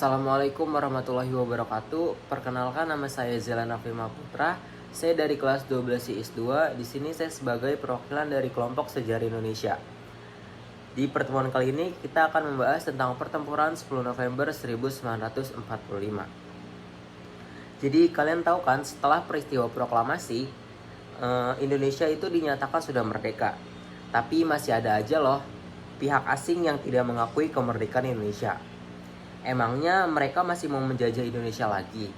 Assalamualaikum warahmatullahi wabarakatuh. Perkenalkan, nama saya Zelana Fima Putra. Saya dari kelas 12 IS2. Di sini saya sebagai perwakilan dari kelompok Sejarah Indonesia. Di pertemuan kali ini kita akan membahas tentang pertempuran 10 November 1945. Jadi kalian tahu kan, setelah peristiwa proklamasi, Indonesia itu dinyatakan sudah merdeka. Tapi masih ada aja loh pihak asing yang tidak mengakui kemerdekaan Indonesia. Emangnya mereka masih mau menjajah Indonesia lagi?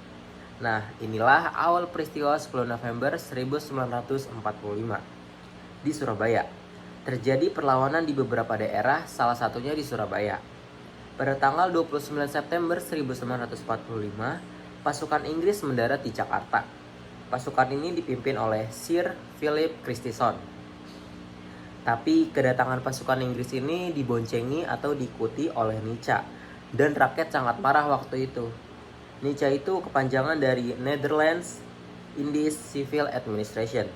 Nah, inilah awal peristiwa 10 November 1945 di Surabaya. Terjadi perlawanan di beberapa daerah, salah satunya di Surabaya. Pada tanggal 29 September 1945, pasukan Inggris mendarat di Jakarta. Pasukan ini dipimpin oleh Sir Philip Christison. Tapi kedatangan pasukan Inggris ini diboncengi atau diikuti oleh Nica. Dan rakyat sangat marah waktu itu. Nica itu kepanjangan dari Netherlands Indies Civil Administration.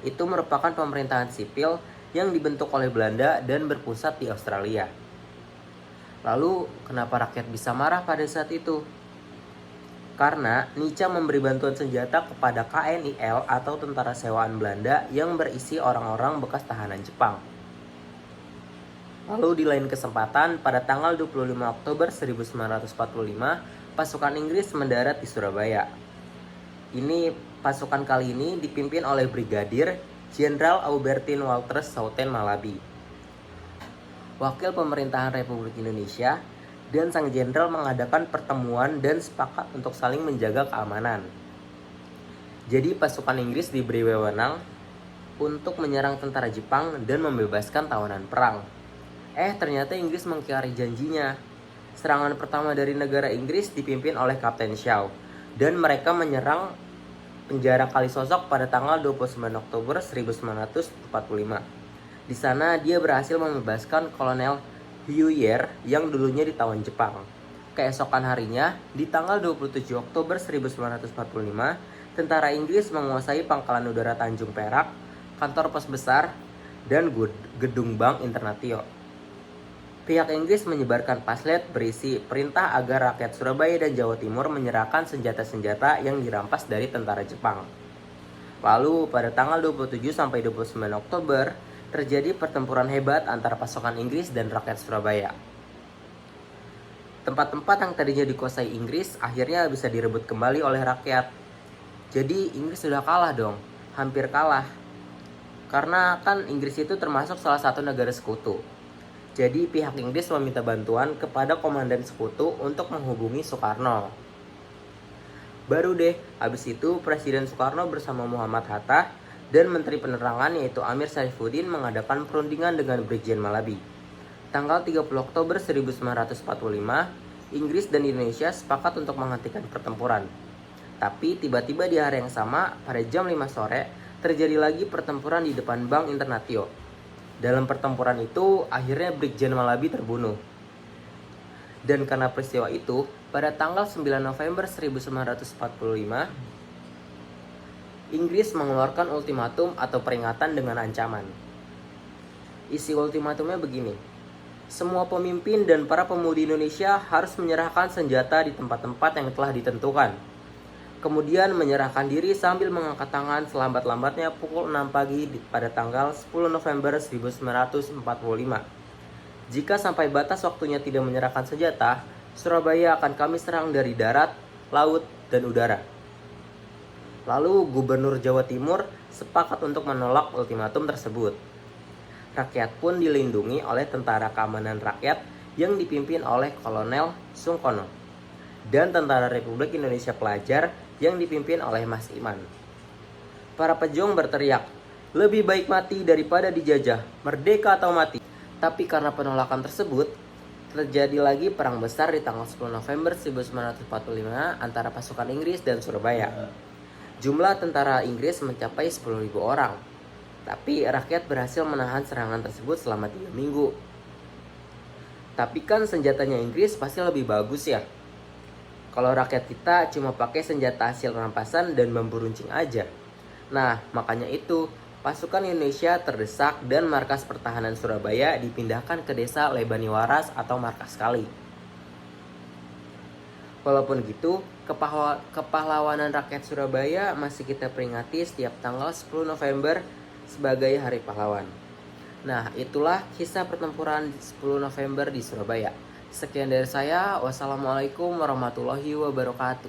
Itu merupakan pemerintahan sipil yang dibentuk oleh Belanda dan berpusat di Australia. Lalu, kenapa rakyat bisa marah pada saat itu? Karena Nica memberi bantuan senjata kepada KNIL atau tentara sewaan Belanda yang berisi orang-orang bekas tahanan Jepang. Lalu di lain kesempatan, pada tanggal 25 Oktober 1945, pasukan Inggris mendarat di Surabaya. Ini pasukan kali ini dipimpin oleh Brigadir Jenderal Aubertin Walters Southen Malabi, wakil pemerintahan Republik Indonesia, dan sang jenderal mengadakan pertemuan dan sepakat untuk saling menjaga keamanan. Jadi pasukan Inggris diberi wewenang untuk menyerang tentara Jepang dan membebaskan tawanan perang. Ternyata Inggris mengingkari janjinya. Serangan pertama dari negara Inggris dipimpin oleh Kapten Shaw, dan mereka menyerang penjara Kalisosok pada tanggal 29 Oktober 1945. Di sana dia berhasil membebaskan Kolonel Huyer yang dulunya ditawan Jepang. Keesokan harinya, di tanggal 27 Oktober 1945, tentara Inggris menguasai Pangkalan Udara Tanjung Perak, kantor pos besar, dan gedung Bank Internatio. Pihak Inggris menyebarkan pamflet berisi perintah agar rakyat Surabaya dan Jawa Timur menyerahkan senjata-senjata yang dirampas dari tentara Jepang. Lalu pada tanggal 27 sampai 29 Oktober terjadi pertempuran hebat antara pasukan Inggris dan rakyat Surabaya. Tempat-tempat yang tadinya dikuasai Inggris akhirnya bisa direbut kembali oleh rakyat. Jadi Inggris sudah kalah dong, hampir kalah. Karena kan Inggris itu termasuk salah satu negara sekutu. Jadi pihak Inggris meminta bantuan kepada komandan sekutu untuk menghubungi Soekarno. Baru deh, habis itu Presiden Soekarno bersama Muhammad Hatta dan Menteri Penerangan yaitu Amir Saifuddin mengadakan perundingan dengan Brigjen Malabi. Tanggal 30 Oktober 1945, Inggris dan Indonesia sepakat untuk menghentikan pertempuran. Tapi tiba-tiba di hari yang sama, pada jam 5 sore, terjadi lagi pertempuran di depan Bank Internatio. Dalam pertempuran itu, akhirnya Brigjen Malabi terbunuh. Dan karena peristiwa itu, pada tanggal 9 November 1945, Inggris mengeluarkan ultimatum atau peringatan dengan ancaman. Isi ultimatumnya begini: semua pemimpin dan para pemudi Indonesia harus menyerahkan senjata di tempat-tempat yang telah ditentukan. Kemudian menyerahkan diri sambil mengangkat tangan selambat-lambatnya pukul 6 pagi pada tanggal 10 November 1945. Jika sampai batas waktunya tidak menyerahkan senjata, Surabaya akan kami serang dari darat, laut, dan udara. Lalu Gubernur Jawa Timur sepakat untuk menolak ultimatum tersebut. Rakyat pun dilindungi oleh Tentara Keamanan Rakyat yang dipimpin oleh Kolonel Sungkono dan Tentara Republik Indonesia Pelajar yang dipimpin oleh Mas Iman. Para pejuang berteriak, lebih baik mati daripada dijajah, merdeka atau mati. Tapi karena penolakan tersebut, terjadi lagi perang besar di tanggal 10 November 1945 antara pasukan Inggris dan Surabaya. Jumlah tentara Inggris mencapai 10.000 orang. Tapi rakyat berhasil menahan serangan tersebut selama 3 minggu. Tapi kan senjatanya Inggris pasti lebih bagus ya. Kalau rakyat kita cuma pakai senjata hasil rampasan dan bambu runcing aja. Nah, makanya itu pasukan Indonesia terdesak dan markas pertahanan Surabaya dipindahkan ke desa Lebani Waras atau Markas Kali. Walaupun gitu, kepahlawanan rakyat Surabaya masih kita peringati setiap tanggal 10 November sebagai Hari Pahlawan. Nah, itulah kisah pertempuran 10 November di Surabaya. Sekian dari saya. Wassalamualaikum warahmatullahi wabarakatuh.